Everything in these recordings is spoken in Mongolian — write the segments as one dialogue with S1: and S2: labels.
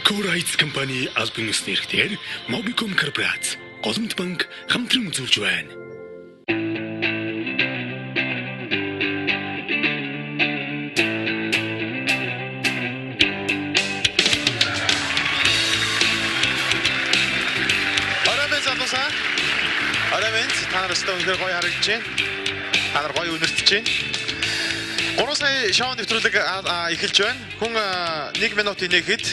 S1: Core IT компани албан ёсны эрхтээр Mobicom Corporates, Голомт банк хамтран үзүүлж байна.
S2: Арамент та нар өстөө үнэхээр гоё харагдаж байна. Та нар гоё үнэртэж байна. 3 сая шоу нэвтрүүлэг эхэлж байна. Хүн 1 минутын нэгэд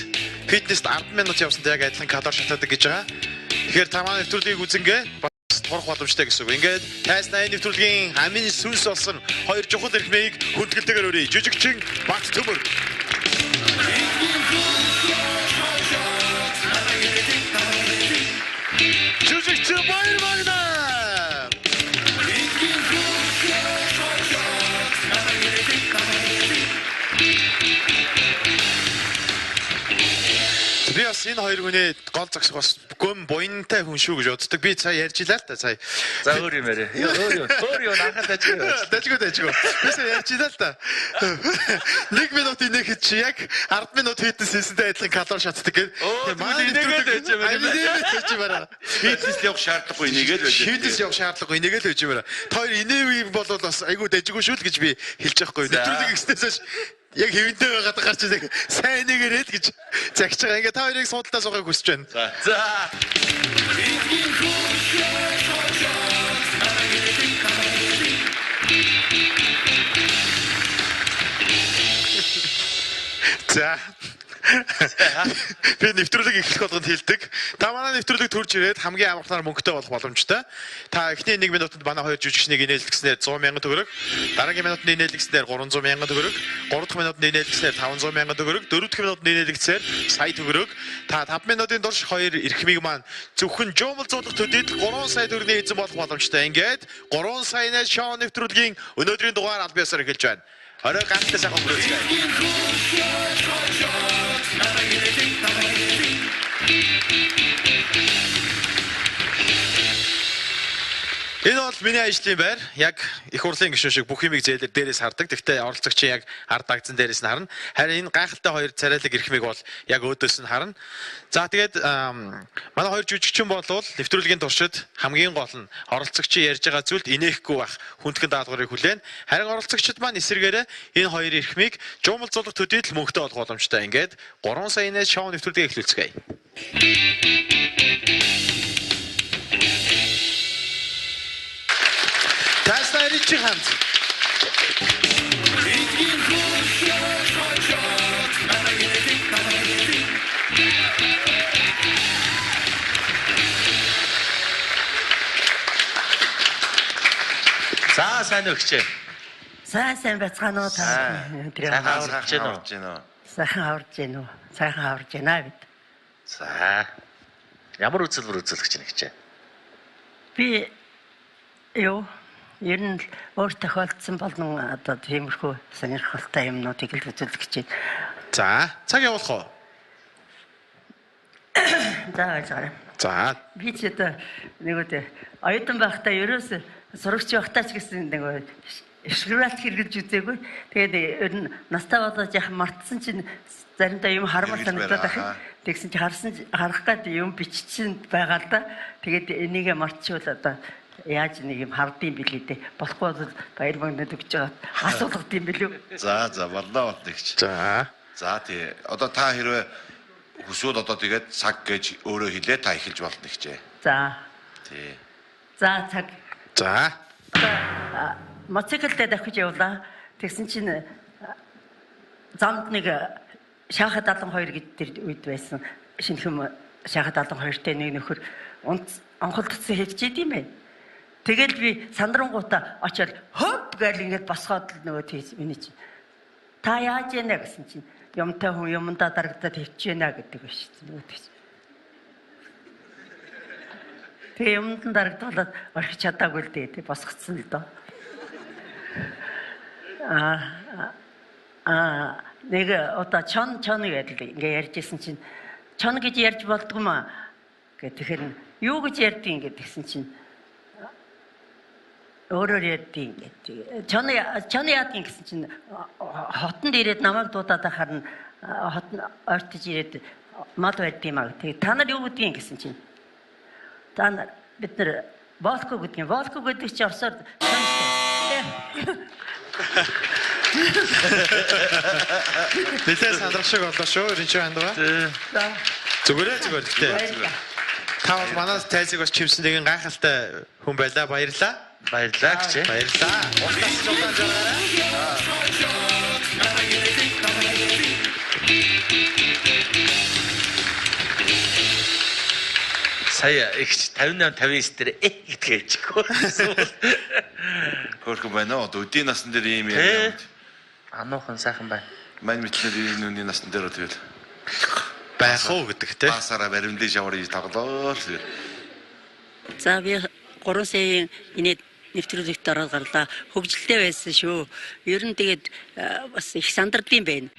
S2: фитнест 10 минут явсантай яг адилхан калори шатаадаг гэж байгаа. Тэгэхээр та манай нэвтрүүлгийг үзэнгээ бас турах боломжтой гэсэн үг. Ингээд тайснаа нэвтрүүлгийн хамгийн сүнс болсон хоёр чухал эрхмийг хүндгэлтэйгээр өрье. Жижигчин Багц Төмөр. Жижигчин Баяр Магна. Би бас энэ хоёр хүний гол зогсох бас гүн буянтай хүн шүү гэж боддог. Би цаа ярьж илаа л та цаа.
S3: За өөр юм яриа. Өөр юу нахад
S2: дажгүй. Би цаа ярьж илаа л та. 1 минутын нэг хэд чи яг 10 минут фитнес хийсэнтэй адилхан калори шатдаг гэдэг.
S3: Манай нэгээд байж юм
S2: байна.
S3: Фитнес явах шаардлагагүй нэгээд байж.
S2: Фитнес явах шаардлагагүй нэгээд байж юм байна. Та хоёр инээвийг бол бас айгүй дажгүй шүү л гэж би хэлж байхгүй. Нэвтрүүлэг ихснээс яг хэвэнтэй байгаад гарч ирэх сайн нэгээрээ л гэж загч байгаа. Ингээ та хоёрыг суудалтаа суугахыг хүсэж байна.
S3: За. За. Би нэвтрүүлэг эхлэх болгонд хэлдэг. Та манай нэвтрүүлэг төрж ирээд хамгийн амархнаар мөнгөтэй болох боломжтой. Та эхний 1 минутанд манай хоёр жүжигчнийг инээлгэснээр 100,000 төгрөг, дараагийн минутанд инээлгэснээр 300,000 төгрөг, 3 дахь минутанд инээлгэснээр 500,000 төгрөг, 4 дахь минутанд инээлгэснээр сая төгрөг. Та 5 минутын турш хоёр эрхмийг маань зөвхөн жуумал зуулах төдийд 3 сая төгрөгийн эзэн болох боломжтой. Ингээд 3 саянаас шоу нэвтрүүлгийн өнөөдрийн дугаар аль биесээр эхэлж байна. Орой ганцтай сайхан хүрээцгээе. Энэ бол миний ажлын байр. Яг их хурлын гишүүн шиг бүх юмыг зээлэр дээрээс хардаг. Гэхдээ оролцогчийн яг ард дагцсан дээрээс нь харна. Харин энэ гайхалтай хоёр царайлаг эрхмийг бол яг өөдөөс нь харна. За тэгээд манай хоёр жүжигчин бол нэвтрүүлгийн туршид хамгийн гол нь оролцогчийн ярьж байгаа зүйлд инехгүй байх хүндхэн даалгаврыг хүлээн. Харин оролцогчид маань эсэргээрээ энэ хоёр эрхмийг жуумал зулах төдийд л мөнгөтэй олох боломжтой. Ингээд 3 саянаас шоу нэвтрүүлгийг эхлүүлцгээе. Тасна ричи хамт. За сайн өгчээ.
S4: Сайн бацгаана уу та.
S3: Сайхан аварч гэнэ үү?
S4: Сайхан аварж байна бид.
S3: За. Ямар үзэлбэр үзүүлэх гэж нэгчээ?
S4: Би ер нь өөр тохиолдсон болон одоо тиймэрхүү сонирхолтой юмнуудыг л үзүүлэх гэж байна.
S2: За, цаг явуулах уу? За.
S4: Би ч одоо нэг оюутан байхдаа ерөөс сурагч байхдаа ч гэсэн нэг шгралт хэрэглэж үзээгүй. Тэгээд ер нь настай болоод яхан мартсан чинь заримдаа юм хармаар санагдаад байна. Тэгсэн чинь харах гээд юм бичсэн байгаа л да. Тэгээд энийг мартчихвал одоо яаж нэг юм хардсан билээ дээ. Болохгүй бол Баяр Магнад өгч байгаа асуулгад юм билүү.
S5: За боллоо тэгч. За тий. Одоо та хэрвээ хүсвэл одоо тэгээд цаг гэж өөрөө хэлээ та эхэлж болно гэжээ.
S4: За.
S5: Тий.
S4: За цаг.
S2: За.
S4: Моциклдээ давхиж явлаа. Тэгсэн чинь замд нэг Шахад 72 гэж тэр үед байсан. Шинэхэн Шахад 72-тэй нэг нөхөр онхолдсон хэлж идэм бай. Тэгэл би сандрангуудаа очиод хоп гэл ингээд босгоод л нөгөө тийс миний чи. Та яаж яана гэсэн чинь юмтай хүн юмдаа дарагдаад хөвчээнэ гэдэг ба шүү нөгөө тийс. Тэгээ юмд дарагдуулаад орхиж чадаагүй л дээ босгоцсон л доо. Нэг одоо чон гэдэг ингээ ярьжсэн чинь чон гэж ярьж болдгоо гэх тэгэхээр юу гэж ярьдیں ингээд тэгсэн чинь өөрөөр ярьдیں ингээд чон яадгийн гэсэн чинь хотонд ирээд намайг дуудаад харна хотод ойртож ирээд мод байд юм аа. Тэгээ та нар юу гэдгийг гэсэн чинь. Та нар бид нар волко гэдгийг. Волко гэдэг чинь орсоор
S3: Нэлээд сандрах шиг боллоо шүү. Эрен чи хандгаа. Зүгээр гэхдээ. Та бол манаас тайзыг бас чимсэнтэйг гайхалтай хүн байлаа. Баярлаа.
S6: Баярлалаа гэж.
S3: Баярлаа. Устгаж жуулаад жаарай.
S6: Сая ихч 58 59 дээр гэдэг хэлчихгүй.
S5: Хөөрхөн байна уу? Өдийн насн дээр ийм юм.
S6: Ануухан сайхан байна.
S5: Мань мэтлэр энэ үний насн дээр тэгэл
S3: Байх уу гэдэг те.
S5: басараа баримдын шаврыг тоглоо.
S4: За би 3 сая инээд нэвтрүүлэгт ороод гарлаа. Хөгжилтэй байсан шүү. Ер нь тэгээд бас их сандардсан байна.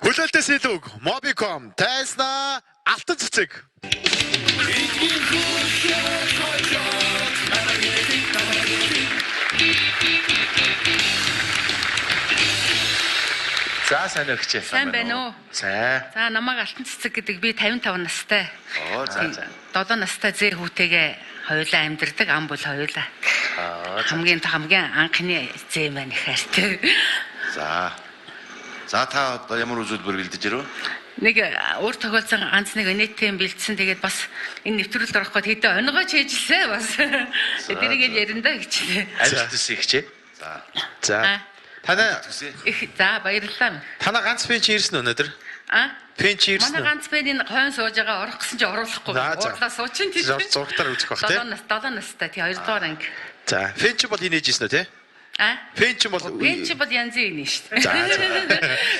S3: Хүлээлттэй сэлүүг Mobicom Tesla алтан цэцэг.
S6: За сайн өгч.
S7: Сайн байна уу?
S6: За.
S7: За намайг алтан цэцэг гэдэг би 55 настай.
S6: Оо за.
S7: 7 настай зээ хүүтэйгээ хоёулаа амьдэрдэг, ам бол хоёулаа. Хамгийн анхны зээ маань их хайртай.
S5: За. За та одоо ямар үзүүлбэр бэлдэж ирв?
S7: Нэг өөр тохиолдсон ганц нэг өнөтийн бэлдсэн тэгээд бас энэ нэвтрүүлэлд орох гээд хэдэн онгойч ээжилээ бас. Тэрийг ярина да гэж.
S6: Амжилт төсөө ихчээ.
S5: За.
S3: За. Танаа
S7: За баярлалаа.
S3: танаа ганц пен чи ирсэн өнөөдөр? Пен чи ирсэн.
S7: Манай ганц пенийн хойн сууж байгаа орох гэсэн чи оруулахгүй. Уурлаа суучин тийм.
S3: Зургатаар үзэх бах те.
S7: 7 настай тий 2 дугаар анги.
S3: За, пен чи бол инээж ирсэн үү те? Пен чи бол
S7: Пен чи бол янзын ийн шүү дээ.
S3: За.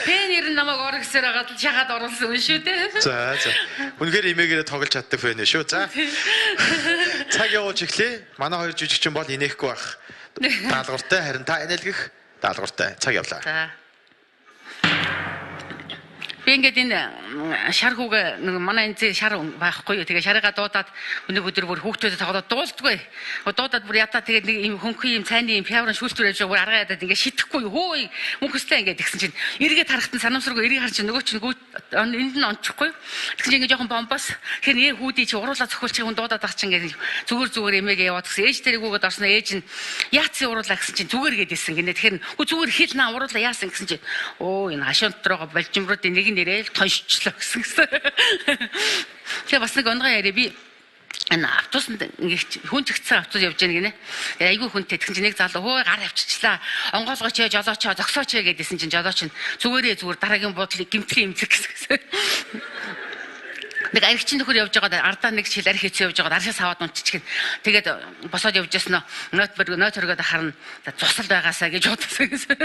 S7: Пен ер нь намайг орох гэсээр хагаад л шахаад оруулсан юм шүү дээ.
S3: За. Үнэхээр имээгээрээ тоглож чаддаг фэн шүү. За. Цаг явуулж эхлэе. Манай хоёр жүжигчин бол инехгүй байх. Даалгавартай харин та инээлгэх даалгавартай. Цаг явлаа.
S7: За. Би ингээд энэ шар хүүгээ нэг манай энэ шар байхгүй юу. Тэгээ шарыгаа дуудаад өнөө өдөр бүр хүүхдүүдэд тоглоод дуулдаггүй. Дуудаад бүр ятаа тэгээд нэг юм хөнхөн юм цайны юм пяврын шүүлтүүр явж байгаа бүр аргаа ядаад ингээд шитгэхгүй хөөе мөнхөстэй ингээд тэгсэн чинь эргээд харахтан санамсаргүй эрийг харж нөгөө чинь энд нь ончихгүй. Тэгсэн чинь ингээд жоохон бомбоос тэгэхээр хүүдий чи уруулаа зохиулчих хүн дуудаад ах чинь ингээд зүгээр эмээгээ яваад гэсэн ээж тэрийг үгээд орсноо ээж нь яац уруулаа гэсэн чинь зүгээр гэдээсэн гинэ. Тэгэхээр хөө зүгээр хэл наа уруулаа яасан гэсэн чинь өө энэ хашаант доогоо болжимруудын нэг нэрэл тоншчлоо гэсэн. Тэгээ бас нэг онгой яриа би энэ автобусанд ингээд хүн чигтсэн автобус явж байгаа гинэ. Айгүй хүнтэй тэгсэн чинь нэг залуу хөө гар авчирчлаа. Онгоолгооч жолооч зогсооч гэдээсэн чинь жолооч нь зүгээр дараагийн буудлыг гимтгий имзэг гэсэн. Нэг аригчин нөхөр явж байгаа ардаа нэг шил арих хийцээ явж байгаа аршаас аваад унтчихгэн. Тэгээд босоод явж яснаа нот өргөд харна цусал байгаасаа гэж бодсон гэсэн.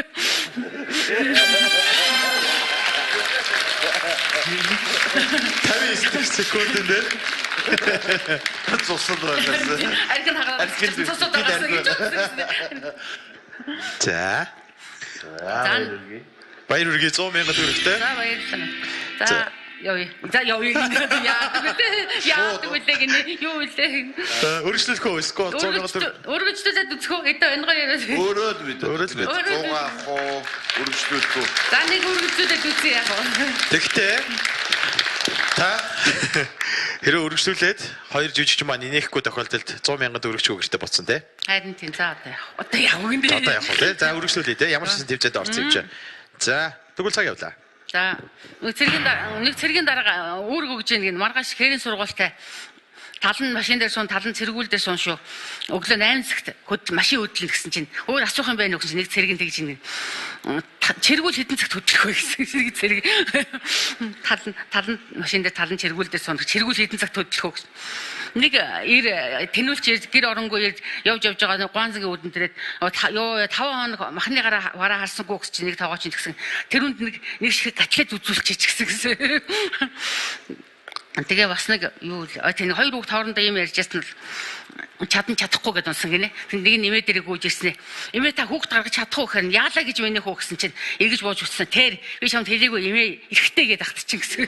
S3: 59 секундээр
S5: Цусал байгаас.
S7: Ариг нь хагаад цусал байгаасаа гэж бодсон.
S3: За.
S7: За
S3: Баяр үргээ 100,000 төгрөгтэй.
S7: За баярлалаа. За явъя. За явъя. Яадаг үлээ гинэ. Юу үлээ.
S3: Өргөжлөх үү? Скол 100,000 төгрөг.
S7: Өргөжлөлөд үзэхөө. Эдэ онгой яриад.
S5: Өөрөө л бид.
S3: Өөрөө л бид.
S5: Гоо өргөжлөлтөө.
S7: За нэг өргөжлөлөд үзье яах вэ?
S3: Тэгтээ та хэрэв өргөжлүүлээд хоёр жүжигч маань инехгүй тохиолдолд 100,000 төгрөгч өгөртэй боцсон те.
S7: Харин тийм за одоо яах вэ? Одоо яах вэ?
S3: Одоо яах вэ те? За өргөжлүүлээ те. Ямар ч тэмцээд орсон юм чинь. За тэгвэл цаг явлаа.
S7: За нэг цэргийн дараа үүрэг өгж ийн маргааш хэрийн сургуультай талан машин дээр суун талан цэргүүл дээр суун шүү. Өглөө 8 цагт машин хөдлөн гэсэн чинь өөр асуух юм байна уу гэсэн нэг цэргийн тэгж ийн. Цэргүүл хэдэн цагт хөдлөх вэ гэсэн цэрэг талан машин дээр талан цэргүүл дээр суун цэргүүл хэдэн цагт хөдлөх вэ гэсэн. Нэг тэнүүлч гэр оронгүй явж байгаа гуанзгийн үүдэн дээрээ ёо 5 хоног махны гараа харсангүй гэж чинь нэг тоогооч гэсэн тэрүнд нэг шиг гатлаад үзүүлчих гэсэн. Тэгээ бас нэг юу тийм хоёр хүүхд хоорондоо юм ярьж ясна л чадахгүй гэдээ унсан гинэ. Нэг нэмээ дээрээ гүйж ирсэн. Эмээ та хүүхд гаргаж чадахгүй гэхээр яалаа гэж миний хүү гэсэн чинь эргэж бууж утсан. Тэр би чамд хэлээгүй эмээ эрэхтэй гэдээ ахтчихин гэсэн.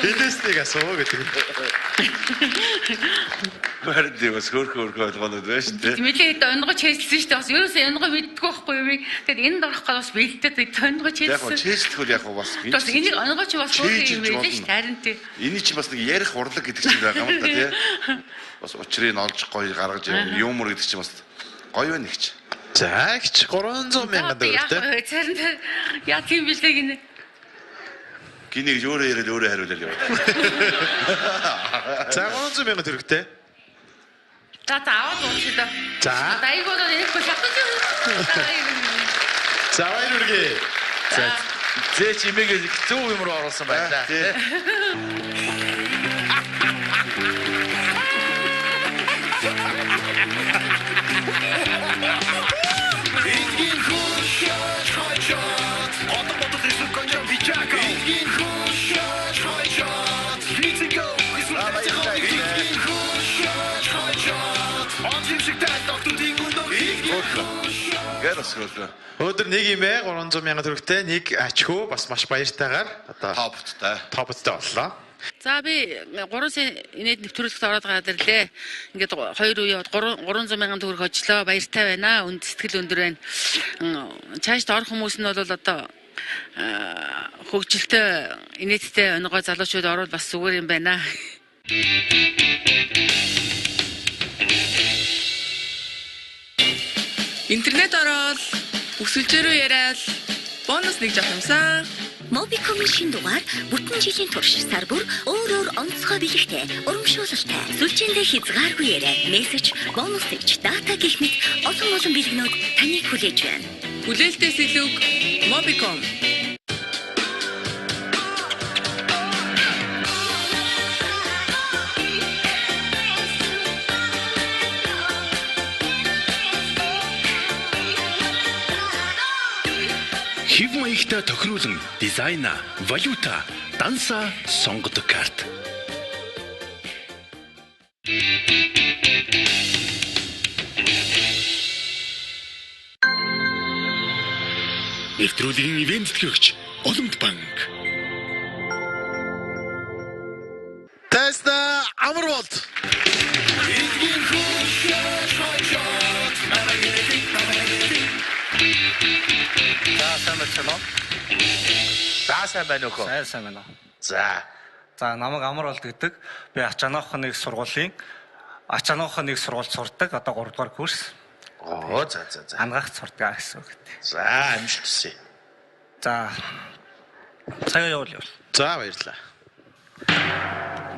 S2: Хилээснийг асуу гэдэг.
S5: Харин тийм бас хөөрхөн ойлгоод байна шүү дээ.
S7: Мэлээд онгоч хэлсэн шүү дээ. Бас ерөөсөө онгоо мэддэггүй байхгүй юу? Тэгээд энд орох гол бас бэлдээд онгоч
S5: Яг гоо
S7: хэлсэн.
S5: чэйжлэх үл яг гоо бас
S7: Бас энийг онгоч бас хөөрхөн юм байлээ шүү дээ. Харин тий.
S5: Эний чи бас нэг ярих урлаг гэдэг чинь байгаа юм да тий. Бас учрыг олж гоё гаргаж юмр гэдэг чинь бас гоё байна их ч.
S2: За ихч 300 мянган төгрөгтэй.
S7: Яг царин яа тийм бэлээ гинэ.
S5: Гинийг өөрөө яриад өөрөө хариулаад яваа.
S2: За 300 мянган төгрөгтэй.
S7: За аваад уучид.
S2: За.
S7: Дайгууд нэг шатаж.
S2: За баяр үргээ.
S6: За зээ чимээг зүү юм руу оруулсан байна да.
S5: Тий. Гэрс хөөрхөн.
S2: Өдөр нэг юм ээ 300 мянган төгрөгтэй нэг ачхүү бас маш баяртайгаар одоо
S5: Топтой.
S2: топцтой боллоо.
S7: За би 3 сая инээд нэвтрүүлэгт ороод гараад ирлээ. Ингээд 2 үе 300 мянган төгрөг очлоо. Баяртай байна. Үнд сэтгэл өндөр байна. Цаашд орох хүмүүс нь бол одоо хөгжилтэй инээдтэй өнгөө залуучууд орвол бас зүгээр юм байна.
S8: Интернет ороод өсөлжөрөө яриад бонус нэг жах юмсан.
S9: Mobicom-ийн шинэ дугаар бүтэн жилийн турш сар бүр өөр онцгой бэлэгтэй, урамшуулалтай, сүлжээндээ хязгааргүй яриа, мессеж, бонус нэгж, дата гэх мэт олон бэлгэнүүд таныг хүлээж байна.
S8: Хүлээлтээс илүү Mobicom.
S1: Хэв маягтай тохируулан дизайна, валюта, данса сонгодог карт. Нэвтрүүлгийн ивент төгч Олимп банк.
S2: Теста амар болт.
S6: За сайн байна уу?
S10: Сайн байна.
S6: За.
S10: За намайг Амар болд гэдэг. Би Ачаанаахын нэг сургуулийн Ачаанаахын нэг сургуульд сурдаг. Одоо 3 дугаар курс.
S6: Оо за.
S10: Ангахт сурдаг гэсэн үг гэдэг.
S6: За амжилт хүсье.
S10: За. Цагаа явуул.
S2: За баярлалаа.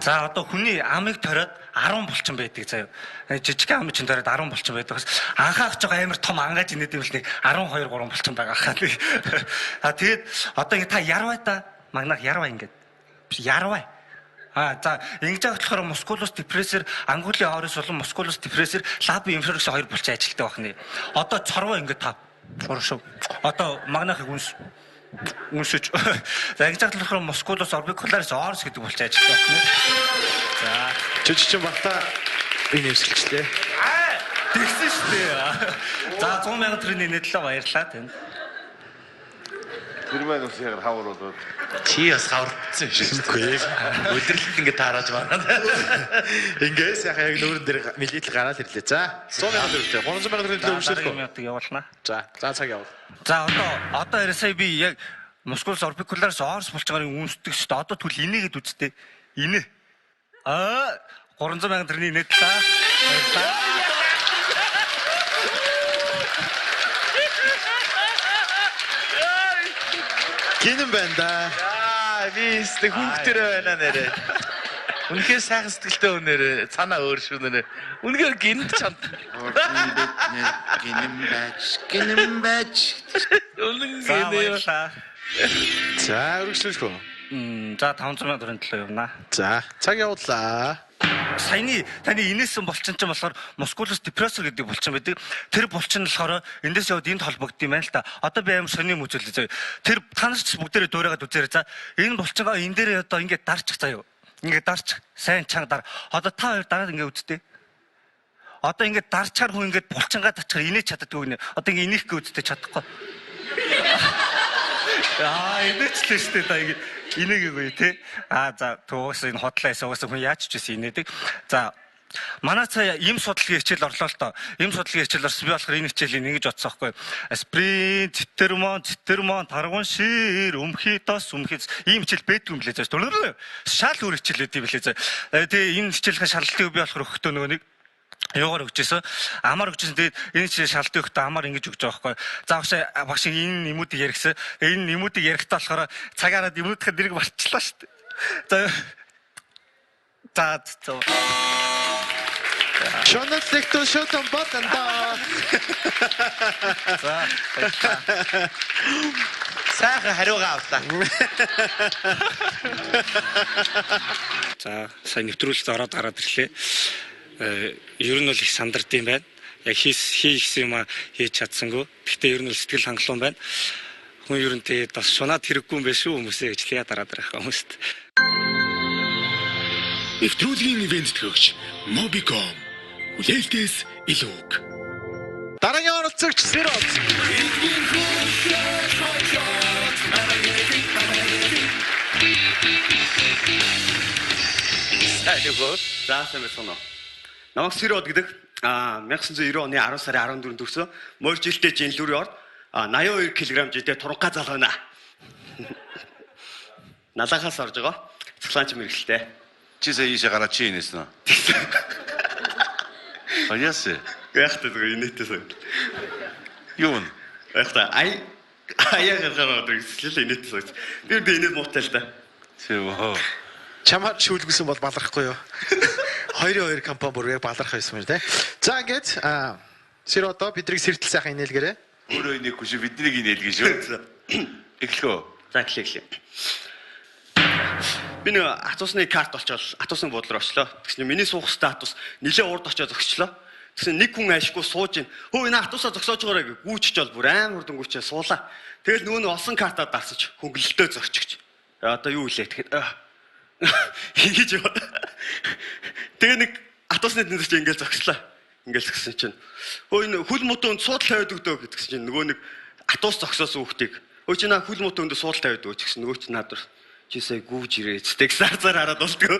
S10: За одоо хүний амыг ториод 10 булчин байдаг заяа. Жижиг ам чинь ториод 10 булчин байдаг. Анхаагч байгаа амар том ангаж инээд юм л нэг 12 3 булчин байгаа хаа. А тэгээд одоо ингэ та ярвай та магнах ярвай ингээд. Ярвай. За ингэж байгаа болохоор мускулус депрессер, ангулын орис болон мускулус депрессер, лаб инфракс хоёр булчин ажилтдаг байна. Одоо цорвоо ингэ та. Уршив. Одоо магнахыг үнсэж. За ингэж байгаа болохоор мускулус орбикуларис орис гэдэг булчин ажилтдаг байна. За
S2: Жижигчин бата би нэмсэлчлээ.
S10: тэгсэн шүү дээ. За 100 мянган төгрөгийн нэтлээ баярлалаа тань.
S5: Тэр маань бас яг хавар болоод.
S6: Чи бас хавардсан шүү дээ. Өдөрлөлт ингэ таараж байна.
S2: Ингээс яг нүүрэн дээр мэлийтэл гараад ирлээ. За 100 мянган төгрөгтэй 300 мянган төгрөгийн төлөв өмшөөлөх.
S10: Минутыг явуулнаа.
S2: За цаг явуул.
S10: За одоо сая би яг мускулс орбикуларис орс булчингарыг үнсдэг шүү дээ. Одоо түл инээгээд үзтээ. Инээ. 300 мянган төгрөгийн нэтлээ.
S2: Гинэн байна да.
S6: Би өстө хүүхдэрэ байна нэрэ. Үнэхээр сайхан сэтгэлтэй өнөрэ цаанаа өөр шүү нэрэ. Үнэхээр гинт чанд.
S5: Гинэн байж.
S6: Үнэхээр
S2: За өргөжлүүлэх үү?
S10: За 500 мянган төгрөгийн төлөө явнаа.
S2: За цаг явууллаа.
S10: Саяны таны инээсэн булчин чинь болохоор мускулус депрессор гэдэг булчин байдаг. Тэр булчин болохоор эндээс яваад энд холбогдсон юм байна л та. Одоо би аим сони үзүүлээ заяа. Тэр та нар ч бүгдээрээ дуурайгаад үзээрэй. За энэ булчингаа энэ дээр одоо ингээд дарчих заяа. Ингээд дарчих. Сайн чанга дар. Одоо та хоёр дараад ингээд үзтээ. Одоо ингээд дарчаар хүн ингээд булчингаа тачаар инээж чаддаггүй нэ. Одоо ингээд инехгүй үзтээ чадахгүй. Инээчлээ штэ та ингээд инээгээгүй тий. За тугаас энэ хотлоос угаасаа хүн яаж ч гэсэн инээдэг. За манай цаа им судалгийн хичээл орлоо л доо. Им судалгийн хичээл орсон. Би болохоор энэ хичээлийн ингэж бодсон байхгүй. Асприн, цитэрмон, таргун шир, өмхитос, ийм хичээл бэдгүй юм лээ заа. Шал өөр хичээл өгдөг юм лээ заа. Тэгээ энэ хичээлийн шалгалтыг би болохоор өгөхдөө нөгөө нэг юугаар өгчээсэн. Амар өгчээсэн. Тэгээд энэ хичээл шалгалтыг өгөхдөө амар ингэж өгч байгаа байхгүй. За багш энэ нэмүүдийг ярихсан. Энэ нэмүүдийг ярихдаа болохоор цагаараа нэмүүдийн дэрэг марчлаа шүү дээ. За
S2: Шонолтэгтөө шотон батанда.
S10: За.
S6: Сайхан хариугаа авлаа.
S11: За сайн нэвтрүүлэлт ороод гараад ирлээ. Ер нь бол их сандард юм байна. Яг хийсэн юм хийж чадсангүй. Гэхдээ ер нь бол сэтгэл хангалуун байна. Хүн ер нь тэгээд бас шунаад хэрэггүй юм биш үү хүмүүсээ гэж лиа дараад байх хүмүүст.
S1: Нэвтрүүлгийн ивент төгч Mobicom. Үлээлтээс илүүг.
S2: Дараагийн оролцогч Сирот.
S6: Сайжгоо.
S12: Заасан байсан уу? Намайг Сирот гэдэг 1990 оны 10 сарын 14-нд төрсөн. Морь жилтэй жинлүүрийн орд 82 кг жидээ турга зал байна. Налахаас орж байгаа. Цэглаанч мэрэгчлээ.
S5: Чи сая ийшээ гараад чи инээсэн үү? Аяас.
S12: Яахтай зүгээр инээтэй сан.
S5: Юу вэ?
S12: Яахтай аяа гараад ирсэн инээтэй сан. Би инээд муутай л да.
S5: Тэвөө.
S2: Чамаар шүүлгсэн бол балархгүй юу? 2-2 компани бүр яг баларх байсан юм тий. За ингээд Сирото бидрийг сэртэл сайхан инээлгээрээ.
S5: Өөрөө инээхгүй шүү биднийг инээлгэн шүү. Эхлэхөө.
S12: За эхлэе. Би нэг атусны карт олчвол атусны буудлын руу очлоо. Тэгснэ миний суух статус нилээ урд очиж зогсчлоо. Тэгснэ нэг хүн ашгүй сууж ийн. Хөө энэ атусаа зогсоож байгаарэ гэж гүйчж бол бүр амар хурдангүйчээ суулаа. Тэгэл нөгөө олсон картаа дарсаж хөнгөлөлтөө зорчигч. Одоо юу илээ тэгэхэд хийж яа. Тэгээ нэг атусны дэндэрч ингээл зогслоо. Ингээл зогсон чинь. Хөө энэ хүл мутуунд суудал тавиад өгдөө гэдгсэн чинь нөгөө нэг атус зогсоосон хүүхдийг. Хөө чи наа хүл мутуунд суудал тавиад өгч гэсэн нөгөө чи надад чи сая гүүж ирээ. Тэг сарцаар хараад болтгоо.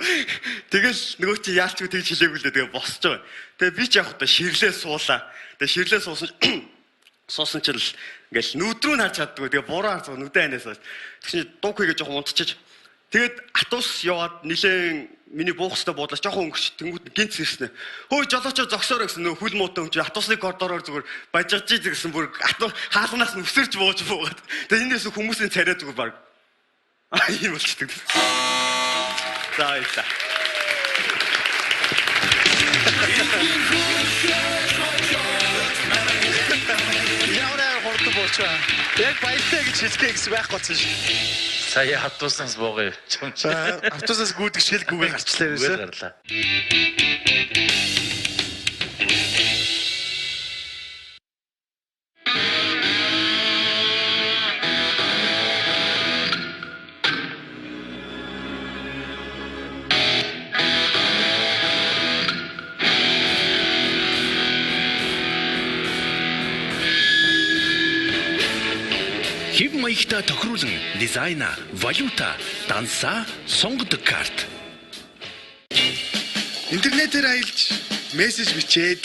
S12: Тэгэл нөгөө чи яалчгүй тэгж хэлээгүй лээ тэгээ босч байгаа. Тэгээ би ч явах та ширлээ суулаа. Тэгээ ширлээ суусан чинь ингээл нүд рүү харж чаддгүй. Тэгээ буруу харж нүдэ анаас. Тэгсэн дуг хийгээ жоохон унтчих. Тэгээд атус яваад нилээн миний буухстай буудлаа жоохон өнгөрч тэнгууд гинт сэрснэ. Хөөе жолоочоо зогсоорой гэсэн нөө хүл муутай хүн чи атусны коридороор зүгээр бажирж ийж гэсэн бүр хаалганаас нь өсөрч бууж буугаад. Тэгээд энэс хүмүүсийн царай зүгээр баг. Ийм болчихдаг. За яа.
S2: Яараа хурд боочаа. Яг баяртай гэж хэлдэг гэсэн байхгүй ч шүү.
S6: Сая хатуусанс боогүй.
S2: Автосаас гүйдэг шилгүүгээ гарчлаа юусе.
S6: Гарлаа.
S1: Хэв маягта тохируулан дизайна, валюта, данса, сонгодог карт.
S13: Интернетээр аялж, мессеж бичээд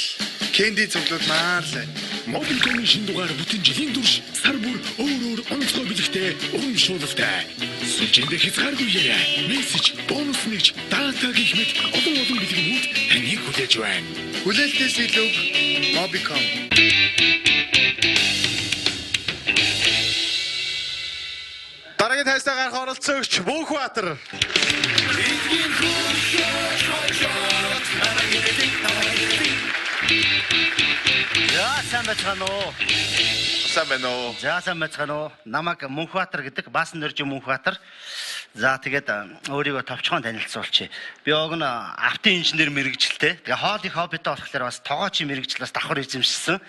S13: кэнди цуглууд маарлаа.
S1: Mobicom шинэ дугаар бүтэн жилийн турш сар бүр өөр онцгой бэлэгтэй урамшуулалтай. Сүлжээндээ хязгааргүй яриа, мессеж, бонус нэгж, дата гэх мэт олон бэлгэнүүд таныг хүлээж байна.
S13: Хүлээлтээс илүү Mobicom.
S2: Дараагийн тайсаа гарах оролцогч Бүүхбаатар.
S14: Сайн байна уу?
S5: Сайн байна уу?
S14: Сайн байна уу? Намайг Мөнхбаатар гэдэг Баасан дөржин Мөнхбаатар. За тэгээд өөрийгөө товчхон танилцуулчих. Би огн автын инженер мэрэгчлээ. Тэгээ хоолыг хоббитой болохоор бас тоогоочийн мэрэгжил бас давхар эзэмшсэн.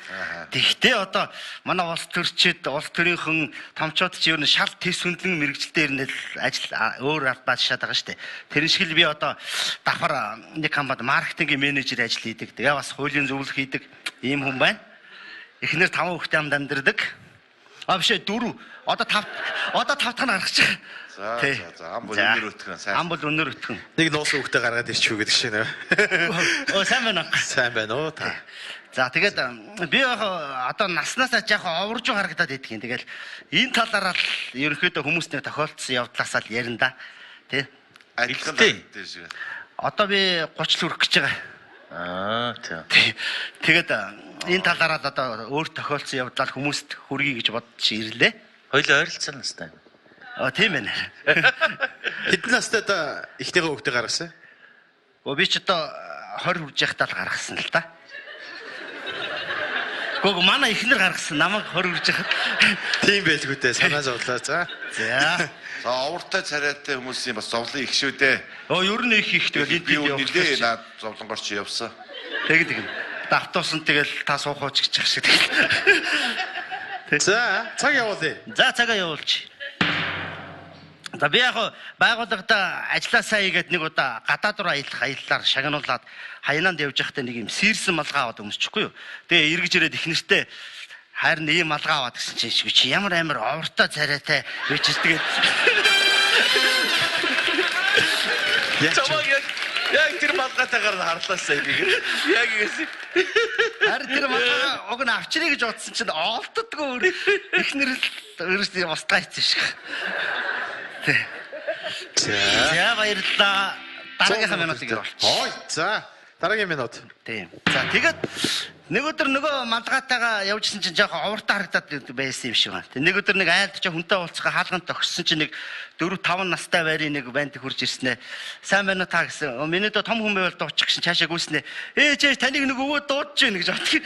S14: Тэгэхдээ одоо манай улс төрчид, улс төрийнхэн томчууд чи ер нь шал тэс хөндлөн мэрэгжилтэй ирнэ ажил өөр ард баашаад байгаа шүү дээ. Тэр шиг би одоо давхар нэг компанид маркетингийн менежер ажил хийдэг. Тэгээ бас хуулийн зөвлөх хийдэг ийм хүн байна. Эхнэр 5 хүүхэдтэй хамт амьдардаг. Биш ээ 4. Одоо 5 дахь нь гарах чинь.
S5: За ам бол өнөр өтгөн сайн.
S14: Ам бол өнөр өтгөн.
S3: Нэг нуусан хүүхдээ гаргаад ирчихв гэдэг шиг нэ.
S14: Сайн байна.
S3: Сайн байна уу та.
S14: За тэгээд би яг одоо наснаасаа жоохон оврж харагдаад идэх юм. Тэгэл энэ талаараа л ерөнхийдөө хүмүүстэй тохиолдсон явдлаасаа л ярина да. Тэ.
S5: Адилхан дээ шиг.
S14: Одоо би 30 л хүрэх гэж байгаа. Тийм. Тэгээд энэ талаараа л одоо өөр тохиолдсон явдлаар хүмүүст хүргэе гэж бодож ирлээ.
S6: Хоёул ойролцоо настай.
S14: Тийм ээ.
S3: Хэдэн настайд ихтэйгээ хүүхдээ гаргасан?
S14: Би ч одоо 20 хүрж яхтаа л гаргасан л да. Гог манай ихнэр гаргасан намайг 20 хүрж яхад.
S3: Тийм байлгүй дээ. Санаа зовлоо. За.
S5: За овортой царайтай хүмүүсийн бас зовлон их шүү дээ.
S14: Ер нь их тэгэл
S5: би үнэлээ наад зовлонгоор чи явсан.
S14: Тэг. Давтуусан тэгэл та суухууч гэж ах шиг тэгэл.
S3: За, цаг явуулъя.
S14: За, цагаа явуулчих. За би яг байгууллагада ажилласаа хийгээд нэг удаа гадаад руу аяллаар шагнуулаад хаянанд явж байхдаа нэг юм сэрсэн малгай аваад өмсчихгүй юу. Тэгээ эргэж ирээд их нэртэй харин ийм малгай аваад гэсэн чинь чи ямар амар овртой царайтай гэж тэгээд
S6: Яг тэр малгайтайгаар харлаасаа юм. Яг ингэсэн.
S14: Харин тэр малгай уг нь авчирыг гэж бодсон чинь олддоггүй ихнэр л өөрөөсөө устгай хийсэн шиг. За баярлалаа. Дараагийн минутыг болчих.
S3: За дараагийн минут.
S14: Тийм. За тэгээд нэг өдөр нөгөө малгайтайгаа явжсэн чинь жоохон овртой харагдаад байсан юм шиг байна. Нэг өдөр нэг айлд ч хүнтэй уулзгаа хаалганд тогссон чинь нэг 4-5 настай байрын нэг банд хурж ирснэ. Сайн байна уу та гэсэн. Миний доо том хүн байвал дуучих гэсэн чаашаа гүйснэ. Ээж таныг нэг өвөө дуудаж байна гэж бодчих.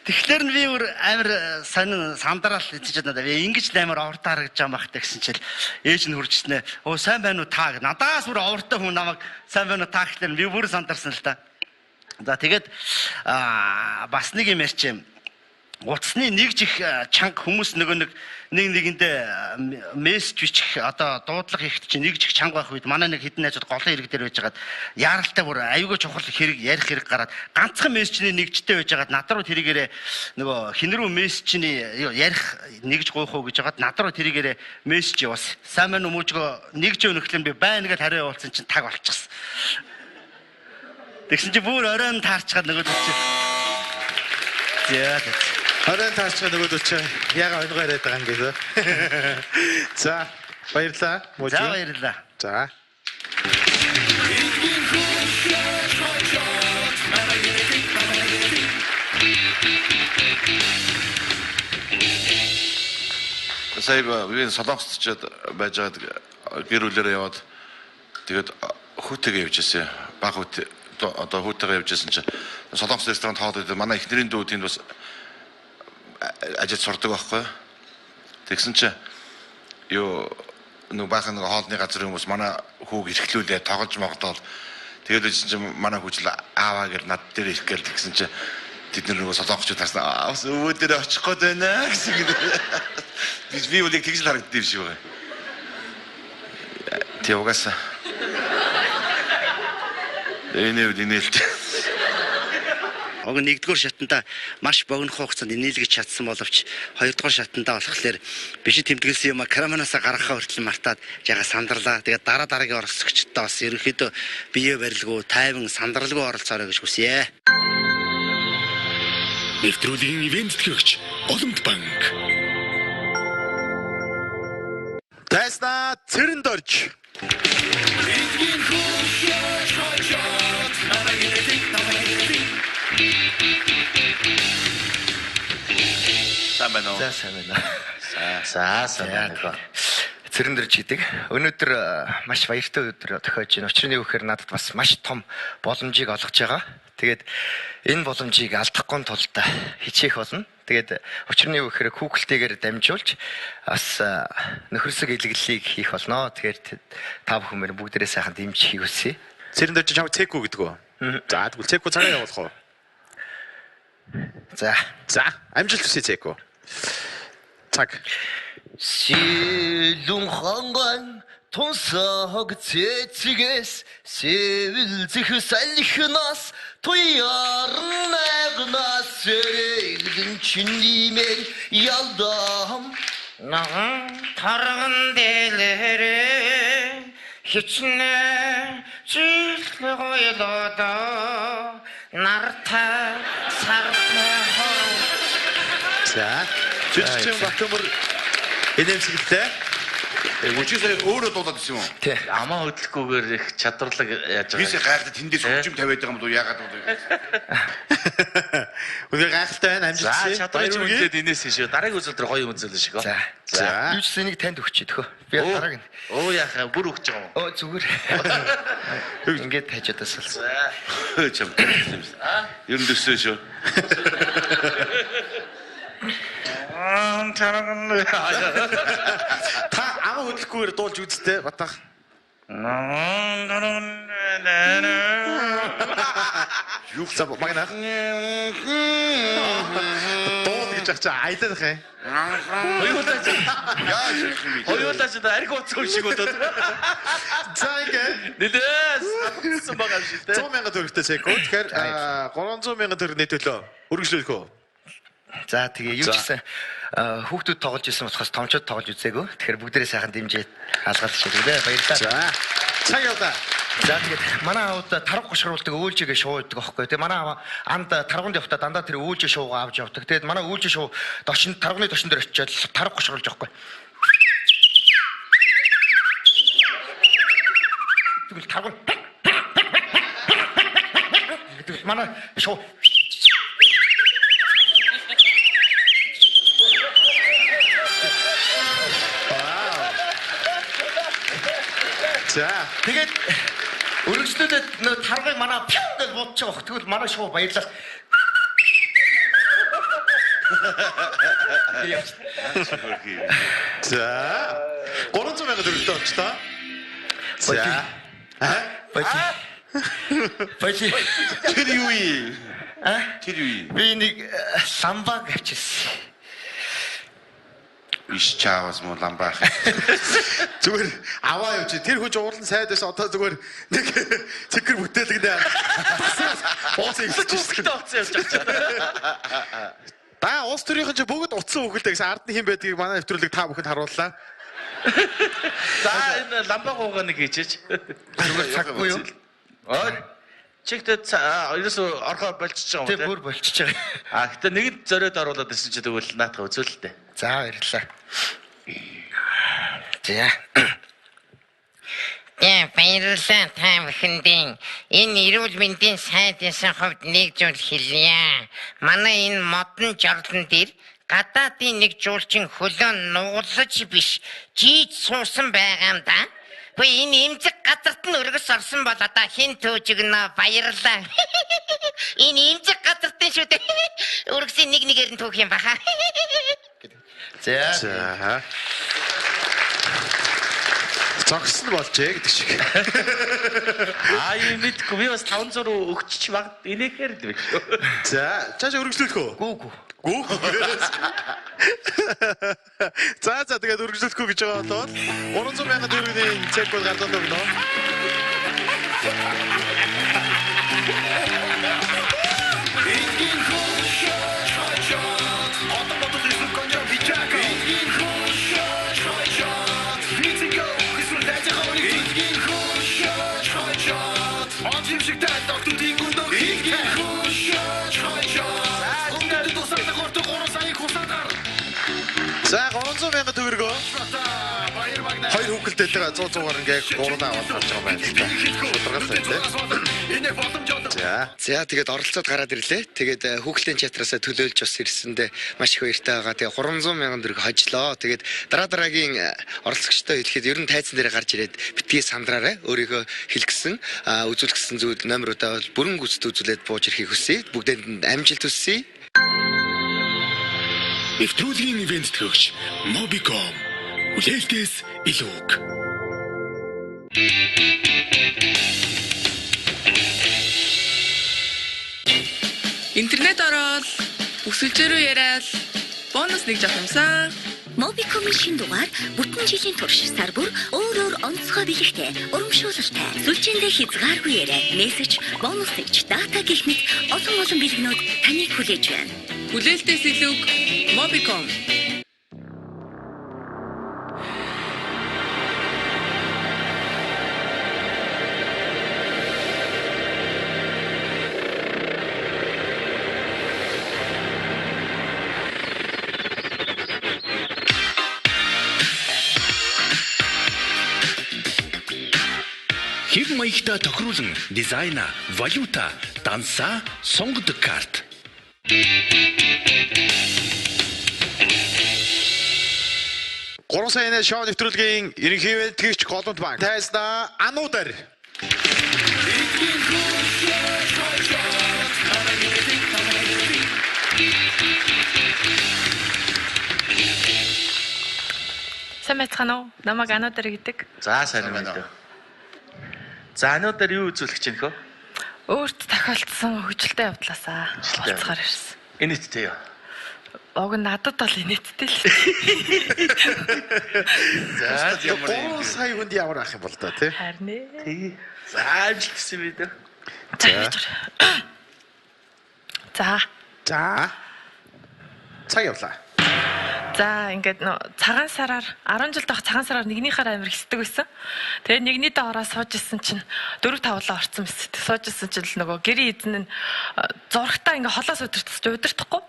S14: Тэгэхээр би өөр амар сонин сандараал эцэж надад ингэж амар овртой харагдаж байгаа бахтай гэсэн чил ээж нь хуржснэ. Сайн байна уу та. Надаас бүр овртой хүн намайг сайн байна уу та гэхлээр би бүр сандарсан л та. За тэгээд бас нэг юм ярьчих. Утасны нэг жих чанга хүмүүс нөгөө нэгэндээ мессеж бичих одоо дуудлага хийхэд чинь нэг жих чанга байх үед манай нэг хідэн найзууд голын хэрэг дээр байжгаад яаралтай бүр аюулгүй чухал хэрэг ярих хэрэг гараад ганцхан мессежний нэгжтэй байжгаад над руу тэрийгээрээ нөгөө хин рүү мессежний ярих нэгж гуйх уу гэж хагаад над руу тэрийгээрээ мессеж явуулсан. Сайн мэн хүмүүжгөө нэгж өнөхлөн би байна гэж хариу явуулсан чинь таг болчихсон. Тэгсэн чи бүр оройн таарчгаад нөгөө төч. Яа.
S3: Оройн таарчгаад нөгөө төч. Яг өнгөө яриад байгаа юм гээ. За, баярлалаа.
S14: За баярлалаа.
S3: За.
S5: Сая би солонгосчод байж байгаад гэр бүлээрээ яваад тэгээд хүүтэйгээ явжсэн. Баг хүүтэй одоо хүүтэйгээ явжсэн чинь солонгос ресторанд хоолой дээр манай эхнэрийн дүү тэнд бас ажил сурдаг байхгүй. Тэгсэн чинь нэг баахан нэг хоолны газар хүмүүс манай хүүг эрхлүүлээ тоглож могдоол тэгээд үсэн чинь манай хүүжил ааваа гэр над дээр ирэх гээл тэгсэн чинь тэд нөгөө солонгосчууд харсан бас өвөө дээр очих гээд байна гэсэн гээд би үл яг тэгж л харагддаг юм шиг байгаа. Тэ угаасаа инээлт.
S14: Уг нэгдүгээр шатанда маш богино хугацаанд инээлгэж чадсан боловч хоёрдугаар шатанда болохоор биш тэмдэглэсэн юм караманасаа гаргахаа хүртэл мартаад яга сандарлаа. Тэгээд дараагийн оролцогчдод бас ерөнхийдөө бие барилгүй, тайван, сандралгүй оролцоорой гэж хүсье.
S1: Нэвтрүүлгийн ивент төгч Олимп банк.
S3: Тайсна цэрэнд орж.
S5: Сайн байна уу?
S15: За сайн байна. Цэрэн дэрж хийдэг. Өнөөдөр маш баяртай өдөр тохиож байна. Учир нь юу гэхээр надад бас маш том боломжийг олгож байгаа. Тэгээд энэ боломжийг алдахгүй тулд хичээх болно. Тэгээд учир нь юу гэхээр Google-тэйгээр дамжуулж бас нөхөрсөг илэглэлийг хийх болно. Тэгэхээр та бүхэн бүгдээрээ сайхан дэмжих хүсье.
S3: Цэрэн дэрж чамд цэкүү гэдэг үү? За тэгвэл цэкүү цагаа явуулах уу?
S15: За
S3: амжилт хүсье цэкүү. Цаг.
S15: Сэлүн ханган тунсаг цэцгээс сэвэлзэх салхинаас туяарнагнаас сэрэгдэн ч шинжимээр ялдам наган тарган дэлэрэ хичнээн жилх гоёлоо нартай сартай хоо.
S3: За, жүжигчин Батөмөр инээмсэглэлтэй.
S5: Үчигсээ өөрөө дуулаад ирсэн юм уу?
S6: Тий. Амаа хөдлөхгүйгээр их чадварлаг яаж байгаа.
S5: Бисээ гайхалтай тэндээс хөгжим тавиад байгаа юм бол яагаад вэ?
S3: Үнээр гайхалтай байна амжилттай.
S6: За, чадварыг үнэлээд инээс шүү. Дараагийн үзэлдэр гоё үзэл шүү.
S15: За. Юу ч энийг танд өгч идэх. Би дарааг нь.
S6: Оо яхаа бүр өгч байгаа юм.
S15: Оо зүгээр. Ингээд хажуудаас л.
S5: За. Чам. Ер нь дэсээ шүү.
S3: Та амаа хөдлөхгүйгээр дуулж үзтээ батах. Юу ч магнаа. Дууд гэж ачаа аялах юм.
S6: Хоёулаач. Яаж ирэх юм бэ? Хоёулаач ариг уцгүй шиг бодоод.
S3: За ингэ.
S6: Нэлээс авсан байгаа шүү дээ.
S3: 100,000 төгрөгтэй цэг. Тэгэхээр 300,000 төгрөг нийтлөө үргэлжлүүлэх үү?
S15: За тэгээ юу ч гэсэн хүүхдүүд тоглож ирсэн болохоос томчууд тоглож үзээгүй. Тэгэхээр бүгдээрээ сайхан дэмжиж хаалгаалж шийдвэ. Баярлалаа.
S3: За. Цаг яваа.
S15: За тэгээд манай аауд тарга гошруулдаг үүлжигээ шуудаг аахгүй. Тэгээд манай аав анд тарганд явахдаа дандаа тэр үүлжи шуугаа авч явдаг. Тэгээд манай үүлжи шуу дошин тарганы дошин дээр очиод тарга гошруулж аахгүй. Тэгвэл тарган гэдэг манай шуу
S3: За
S15: тэгээд өргөжлүүлээд нөө таргыг манай пиу гэж бодож байгаа бох. Тэгвэл манай шоу баярлал.
S3: За 300,000 төгрөгтэй болчлоо. За.
S15: Бачи.
S5: Тэр юу юм? Тэр юу юм?
S15: Би нэг ламбаг авчихсан.
S5: Иш чаавас муу ламбаах.
S3: Зүгээр аваа явж тэр хүч уурлан сайдаас одоо зүгээр нэг цэгэр бүтээлгнээ боос ихсэж байна. Та уус төрийнхэн ч бүгд утсан хөлтэй гэсэн ард нь хэм байдгийг манай нэвтрүүлэг та бүхэнд харууллаа.
S6: За энэ ламбаа гуугаа нэг хийчээч.
S15: Зүгээр цаггүй юу?
S6: Чигтээ ерөөсө орхоо болчихж байгаа юм
S15: тийм. Тэг бүр болчихж байгаа.
S6: Гэтэ нэгд зориод оруулаад ирсэн чи тэгвэл наатах үзүүлэлтэй.
S15: За баярлалаа. За.
S16: Баярлалаа та бүхэндээ. Энэ эрүүл мэндийн сайдын хувьд нэг зүйл хэлье. Манай энэ модон жорлон дээр гадаадын нэг жуулчин хөлөө нугалж биш жийж суусан байгаа юм да. Гэхдээ энэ эмзэг газарт нь өргөс орсон бол одоо хин төөжгнө баярлаа. Энэ эмзэг газартын шүү дээ. Өргөсийн нэгээр нь түүх юм баха.
S3: За. Зогсон болжээ гэдэг шиг.
S6: Юм мэдгүй би бас 500 өгчих баг инээхээр л биш.
S3: За, цааш өргөжлүүлэх үү?
S15: Гүү.
S3: За тэгээд өргөжлөхгүй гэж байгаа болоод 300,000 төгрөгийн цэг бол гардаад өгнө. За 300,000 төгрөгөө хоёр хүүхэлдэйтэйгээ 100-100-аар ингээ 3-аа аваад авч байгаа байна.
S15: За тэгээд оролцоод гараад ирлээ. Тэгээд хүүхлийн чатраасаа төлөөлж бас ирсэндээ маш их баяртай байгаа. Тэгээд 300,000 төгрөг хожлоо. Тэгээд дараагийн оролцогчтой хэлэхэд ер нь тайзан дээр гарч ирээд битгий сандраарай. Өөрийгөө хэлгэсэн, үзүүлгэсэн зүйл номеруудаа бол бүрэн гүйцэд үзүүлээд бууж ирэхийг хүсье. Бүгдээнд амжилт хүсье.
S1: Нэвтрүүлгийн ивент төгч Mobicom үлээлтээс илүүг.
S8: Интернет ороод бүсэлжээрөө яриад бонус нэг жах юмсан.
S9: Mobicom-ийн шинэ дугаар бүтэн жилийн турш сар бүр өөр онцгой бэлэгтэй, урамшуулалтай, сүлжээндээ хязгааргүй яриа, мессеж, бонус нэгж, дата гэх мэт олон бэлгэнүүд таныг хүлээж байна.
S8: Хүлээлтээс илүү Mobicom.
S1: Хэв маягта тохируулан дизайна, валюта, дансаа сонгодог карт.
S2: Гурван саяны шоу нэвтрүүлгийн ерөнхий мэдлэгч Голомт банк тайснаа ануудар.
S17: Сайн байцгаана уу? Намайг ануудар гэдэг.
S6: За сайн байна. За ануудаар юу үзүүлэх гэж байна хөө?
S17: Өөрт тохиолдсон хөгжилтэй явдлаасаа уулзахаар ирсэн.
S6: Инээдтэй юу?
S17: Уг нь надад бол инээдтэй л.
S2: За ямар сая хүнд ямар ах юм бол та тий?
S17: Харин ээ.
S6: Тий. За амжилт хүсье бид.
S17: За.
S2: Цаг явлаа.
S17: За ингээд цагаан сараар 10 жил дах цагаан сараар нэгнийхээ амир хэсдэг байсан. Тэгээ нэгнийдээ ороо сууж исэн чинь 4-5 орцсон байсан. Сууж исэн чинь нөгөө гэрийн эзэн нь зургатаа ингээ холоос удирдахгүй.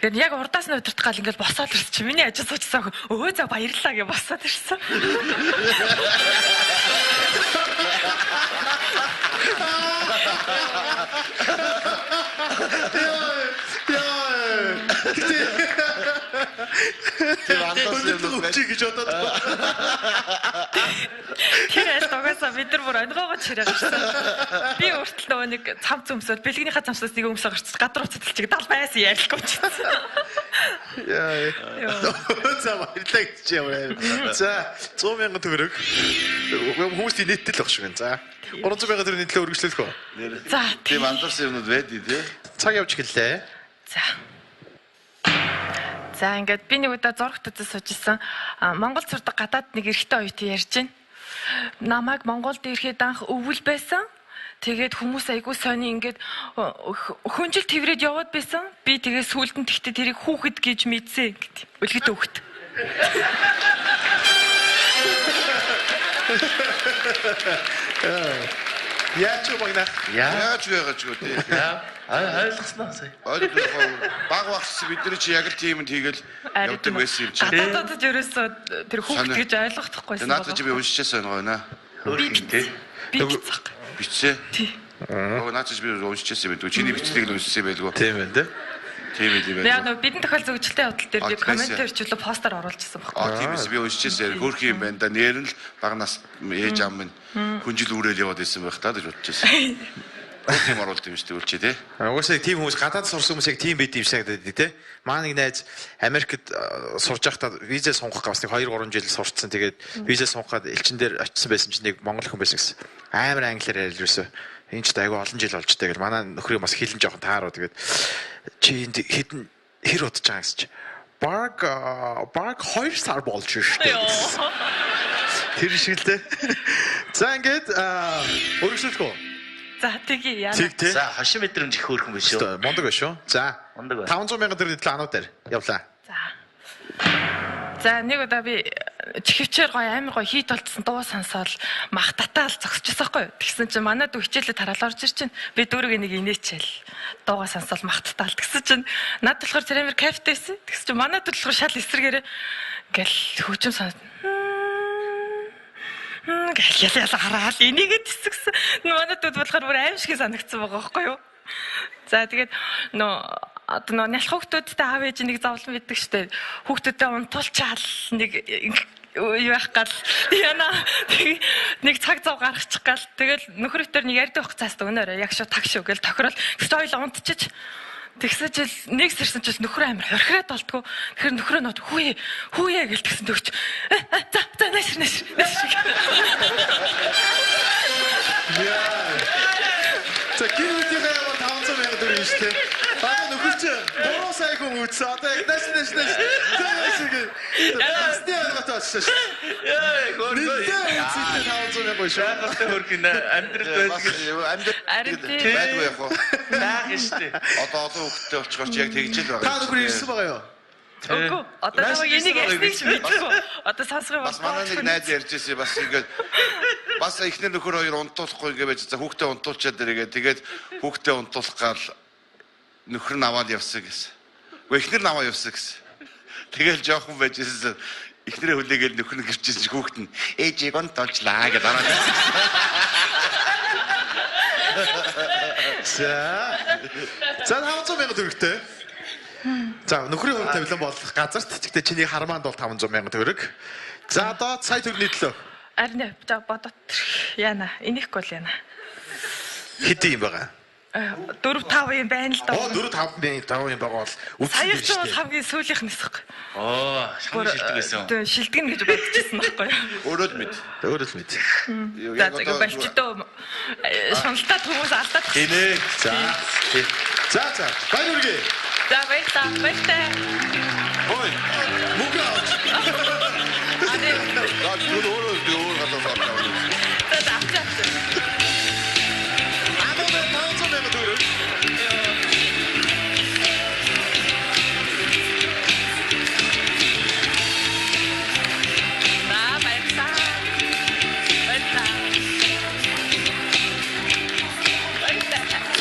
S17: Тэгэхээр яг урдаас нь удирдах гал ингээд босоод ирсэн чинь миний ажил суужсан өө за баярлалаа гэж босоод ирсэн.
S2: Тэр гэж бодоод.
S17: Тэр аль дугаасаа бид нар бүр онгоогоо чирээ гарсан. Би өөртөө нөгөө нэг цам цөмсөд бэлгийнхаа цамсаас нэг өмсө гарч гадар уцад талчиг 70 байсан ярилгүй ч.
S2: За баярлалаа гэж яваа. За 100,000 төгрөг. Хүмүүст нийтдэл баг шиг. За 300,000 төгрөгийн төлөө үргэлжлүүлэх үү?
S17: За
S5: тийм андарсан юмнууд байдий тий.
S2: Цаг явж гэлээ.
S17: За ингээд би нэг удаа зургт үзэж суужсэн. Монгол сурдаг гадаад нэг эрэгтэй оюутан ярьж байна. Намайг Монголд ирэхэд анх өвөл байсан. Тэгээд хүмүүс айгүй сони ингээд хөнжил тэврээд яваад байсан. Би тэгээд сүулт нь тэгтээ тэрийг хүүхэд гэж мэдсэн гэдэг. Үлгэт хүүхэд.
S2: Яаж ч багнаа.
S5: Яаж байгаа ч үгүй тий.
S6: Ойлгосноо сая.
S5: Ойлгоо. Баг багс бидний чи яг л тиймд хийгээл явдаг байсан юм чи.
S17: Гадаадд ерөөсөө тэр хүүхэд гэж ойлгохдохгүйсэн.
S5: Наад чи би уншижсэн байгаа наа.
S6: Хөөрхөн тий.
S17: Би бицэх.
S5: Бичсэн.
S17: Тий.
S5: Наад чи би уншижсэн юм дүү. Чиний бичснийг л уншсан байлгүй.
S2: Тийм ээ тий.
S5: Тийм ээ.
S17: Яг нөгөө бидний тохиол зөвчлөлтэй явдал дээр би комментээр чөлөө постэр оруулжсэн байхгүй.
S5: Тийм ээ би уншижсэн. Хөөрхөн юм байна да. Нэр нь л баг нас ээж ам минь хүнжил үрэл яваад байсан байх та гэж бодчихсон. Тийм оруулт юм шүү дээ үлчээ тий.
S2: Угаасаа тийм хүмүүс гадаад сурсан хүмүүс яг тийм байд юм шиг гэдэг тий. Маа нэг найз Америкт сурж байхдаа виза сонгох гавс нэг 2-3 жил сурцсан. Тэгээд виза сонгоход элчин дээр очсон байсан чинь нэг монгол хүн байсан гэсэн. Амар англиар ярьж ирсэн. Энэ ч айгүй олон жил болж байгаа. Манай нөхрийн бас хэлэн жоохон тааруу. Тэгээд чи энд хэдэн хэр удаж байгаа гэсэн чи. Баг 2 сар болж шүү дээ. Тэр шиг л дээ. За ингээд өргөжлөх үү?
S17: За тгий яа.
S6: За хошин мэдрэмж их хөөрхөн биш шүү.
S2: Мондог биш шүү. За 500,000 төгрөгийн төлөө ануудаар явлаа.
S17: За нэг удаа би чихвчээр гоё амар гоё хийт болцсон дуу сонсоод мах татаал зогсчихсан байхгүй юу. Тэгсэн чинь манай дүү хичээлээ тараал орж ирж чинь би дүүргээ нэг инээчээл дуугаа сонсоод мах татаал тэгсэн чинь над болохоор тэр амар кайфтэйсэн. Тэгсэн чинь манай дүү болохоор шал эсрэгээрээ ингээл хөгжим соноод гэл яла хараад энийгээ тисгсэн. Манай дүүд болохоор бүр аим шиг санагдсан байгаа байхгүй юу. За тэгээд одоо нялх хүүхдүүдтэй аав ээж нэг зовлон мэддэг штэ. Хүүхдүүдтэй унтуулчаал нэг юу байх гал яна нэг цаг зав гаргачих гал тэгэл нөхрөтөр нэг ярьдаг байх цаастаа өнөөрэ яг шууд таг шүү гэл тохирол тэгсэн хоёул унтчих. Тэгсэн чил нэг сэрсэн чил нөхрөө амир хорхираад болтгоо. Тэгэхээр нөхрөө нот хүүе гэл тэгсэн төгч. За нэш.
S2: За гинүүдийнхээ 500,000 төгрөг шүү дээ. Бага нөхөрч 3 сая хүн үзсэн. Одоо яг нааш. Яасны ойлголт болсон шүү.
S6: Яа,
S2: Нэлээд үнцэнтэй 500 мянга шүү.
S6: Гайхалтай хөргөн амьдрал
S5: байдгүй яг хоо.
S6: Наах штэ.
S5: Одоо олон хүүхдтэй очихоор ч яг тэгж л байгаа.
S2: Та нөхөр ирсэн байгаа юу?
S17: Үгүй. Одоо намайг энийг ярьсныг ч мэдгүй. Одоо сонсгоо
S5: бас манай нэг найз ярьж ирсэн бас ингээд бас ихнэр нөхөр хоёр унтуулахгүй ингээд байж за хүүхдээ унтуулчаад дээрээ тэгээд хүүхдээ унтуулах гал нөхөр нь аваад явсан гэсэн. Уу ихнэр нь аваад явсан гэсэн. Тэгэл жоохон байж ирсэн. Ихнэрээ хүлээгээл нөхөр нь гэрчсэн чи хүүхд нь ээжийг унтуулчлаа гэж дараад.
S2: За 500 мянга төгрөгтэй. За нөхрийн хувь тавилан болох газарт гэхдээ чиний хармаанд бол 500 мянга төгрөг. За одоо сая төгрөгийн төлөө.
S17: Арин за бодоод яана. Инехгүй л яана.
S2: Хэдий юм байгаа?
S17: 4-5 юм байна л да.
S2: Оо 4-5 юм байгаа бол
S17: сая ч бол хамгийн сүүлийнх нь эсэх.
S6: Оо, шамын шилдэг байсан.
S17: Тэг шилдэгнэ гэж бодчихсон байхгүй юу?
S5: Өөрөө л мэд.
S17: За тэгээ болчдоо шуналтад хүмүүс алдаад.
S2: Гинэ. За. Баяр үргээ.
S17: За баярлалаа.
S2: Ой. Мугаа.
S5: өөр гадаа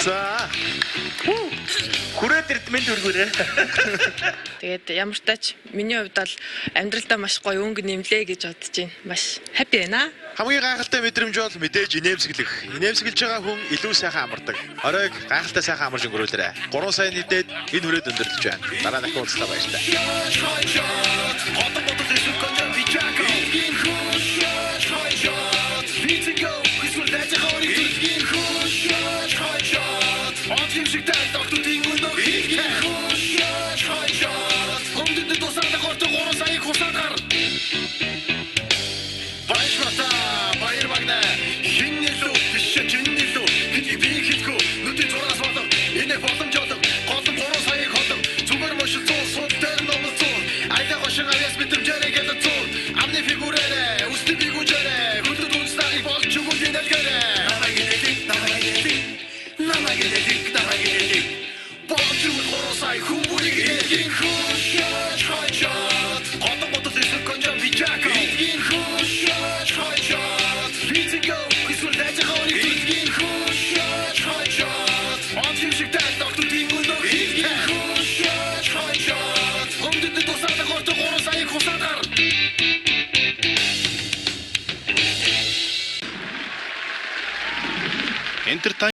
S2: За.
S6: Хүрээд ирд минь төргөөрэй.
S17: Тэгээд ямар ч тач миний хувьд бол амьдралдаа маш гоё өнгө нэмлээ гэж бодож байна. Маш happy байна.
S2: Хамгийн гайхалтай мэдрэмж бол мэдээж инээмсэглэх. Инээмсэглэж байгаа хүн илүү сайхан амардаг. Оройг гайхалтай сайхан амарч өнгөрүүлээрэй. 3 сая нийтээд энэ хүрээд өндөрлөж байна. Дараа нь ахиулцлаа баярлалаа.
S5: Entertain